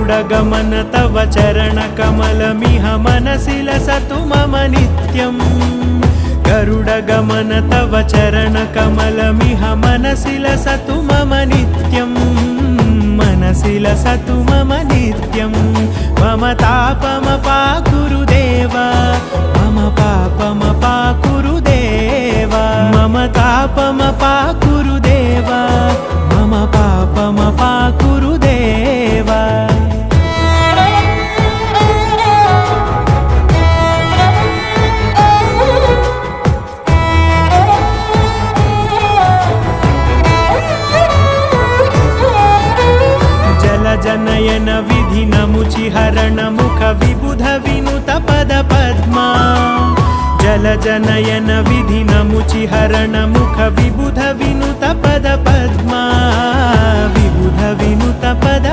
गरुडगमन तव चरणकमलमिह मनसि लसतु मम नित्यम् गरुडगमन तव चरणकमलमिह मनसि लसतु मम नित्यम् मनसि लसतु मम नित्यम् मम तापमपाकुरु देव मम पापमपाकुरु देव मम तापमपाकुरु देव मम पापमपाकुरु देव जनयन विधिनमुचिहरण मुख विबुध विनुत पद पद्मा जल जनयन विधिनमुचिहरण मुख विबुध विनुत पद पद्मा विबुध विनुत पद